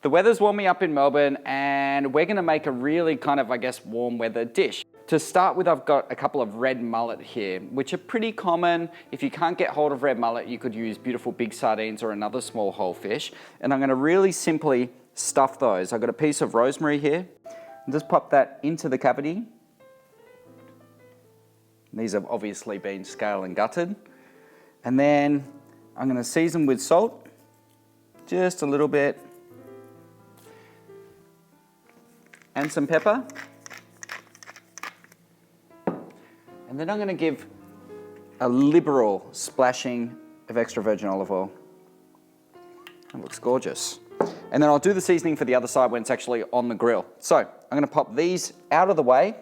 The weather's warming up in Melbourne and we're gonna make a really kind of, I guess, warm weather dish. To start with, I've got a couple of red mullet here, which are pretty common. If you can't get hold of red mullet, you could use beautiful big sardines or another small whole fish. And I'm gonna really simply stuff those. I've got a piece of rosemary here. And just pop that into the cavity. These have obviously been scaled and gutted. And then I'm gonna season with salt, just a little bit. And some pepper. And then I'm going to give a liberal splashing of extra virgin olive oil. That looks gorgeous. And then I'll do the seasoning for the other side when it's actually on the grill. So I'm going to pop these out of the way,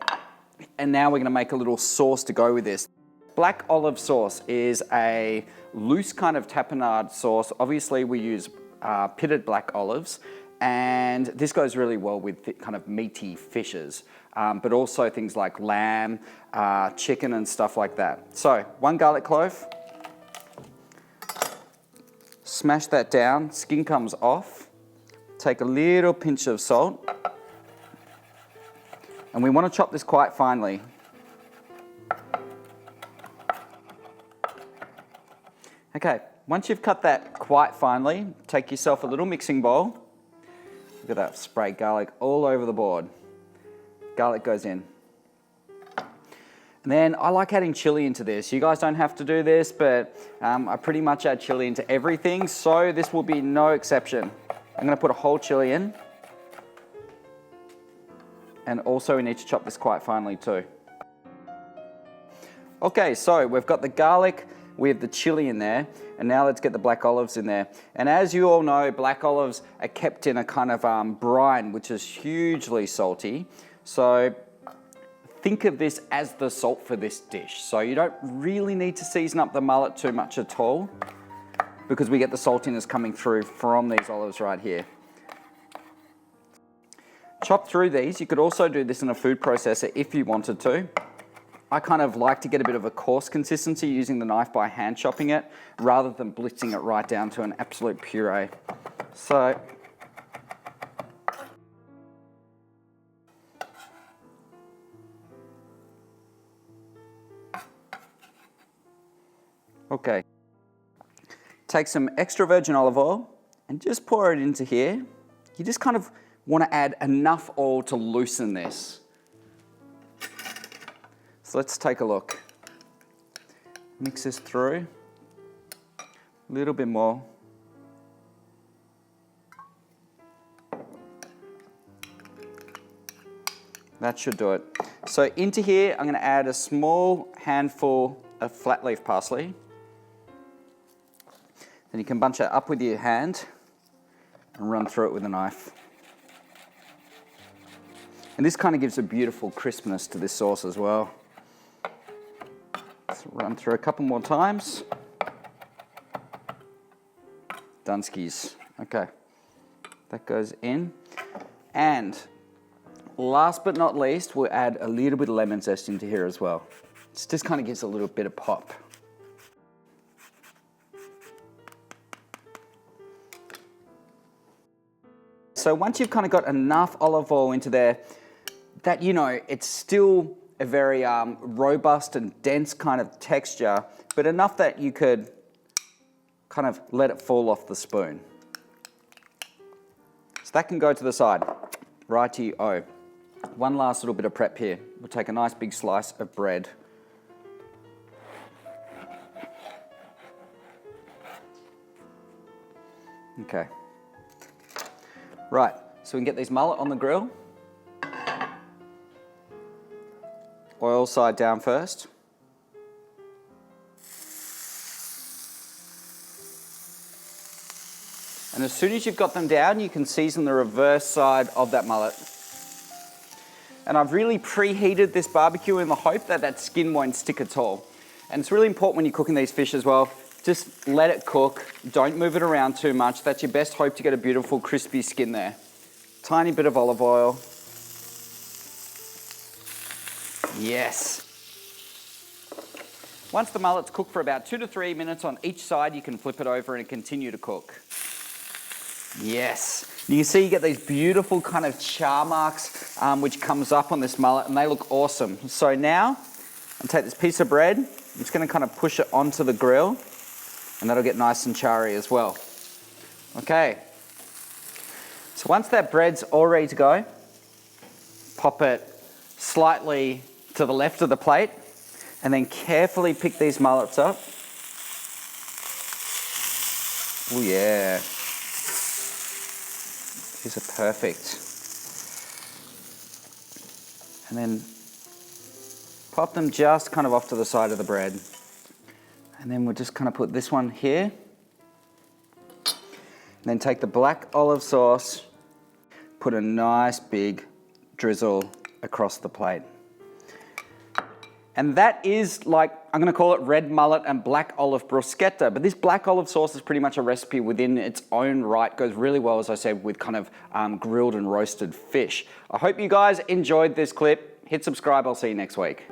and now we're going to make a little sauce to go with this. Black olive sauce is a loose kind of tapenade sauce. Obviously we use pitted black olives. And this goes really well with kind of meaty fishes, but also things like lamb, chicken and stuff like that. So 1 garlic clove, smash that down, skin comes off, take a little pinch of salt, and we want to chop this quite finely. Okay, once you've cut that quite finely, take yourself a little mixing bowl. Look at that, spray garlic all over the board. Garlic goes in. And then I like adding chili into this. You guys don't have to do this, but I pretty much add chili into everything, so this will be no exception. I'm gonna put a whole chili in. And also we need to chop this quite finely too. Okay, so we've got the garlic, we have the chili in there, and now let's get the black olives in there. And as you all know, black olives are kept in a kind of brine, which is hugely salty. So think of this as the salt for this dish. So you don't really need to season up the mullet too much at all, because we get the saltiness coming through from these olives right here. Chop through these. You could also do this in a food processor if you wanted to. I kind of like to get a bit of a coarse consistency using the knife by hand chopping it, rather than blitzing it right down to an absolute puree. So, okay. Take some extra virgin olive oil and just pour it into here. You just kind of want to add enough oil to loosen this. So let's take a look. Mix this through. A little bit more. That should do it. So into here, I'm going to add a small handful of flat leaf parsley. Then you can bunch it up with your hand and run through it with a knife. And this kind of gives a beautiful crispness to this sauce as well. Let's run through a couple more times. Dunskies. Okay, that goes in. And last but not least, we'll add a little bit of lemon zest into here as well. This just kind of gives a little bit of pop. So once you've kind of got enough olive oil into there, that, you know, it's still a very robust and dense kind of texture, but enough that you could kind of let it fall off the spoon. So that can go to the side. Righty-o. One last little bit of prep here. We'll take a nice big slice of bread. Okay. Right, so we can get these mullet on the grill. Oil side down first. And as soon as you've got them down, you can season the reverse side of that mullet. And I've really preheated this barbecue in the hope that that skin won't stick at all. And it's really important when you're cooking these fish as well, just let it cook. Don't move it around too much. That's your best hope to get a beautiful crispy skin there. Tiny bit of olive oil. Yes. Once the mullet's cooked for about 2 to 3 minutes on each side, you can flip it over and continue to cook. Yes. You can see you get these beautiful kind of char marks which comes up on this mullet, and they look awesome. So now, I'll take this piece of bread, I'm just going to kind of push it onto the grill, and that'll get nice and charry as well. Okay, so once that bread's all ready to go, pop it slightly to the left of the plate, and then carefully pick these mullets up. Oh yeah. These are perfect. And then pop them just kind of off to the side of the bread. And then we'll just kind of put this one here. And then take the black olive sauce, put a nice big drizzle across the plate. And that is, like, I'm going to call it red mullet and black olive bruschetta. But this black olive sauce is pretty much a recipe within its own right. Goes really well, as I said, with kind of grilled and roasted fish. I hope you guys enjoyed this clip. Hit subscribe. I'll see you next week.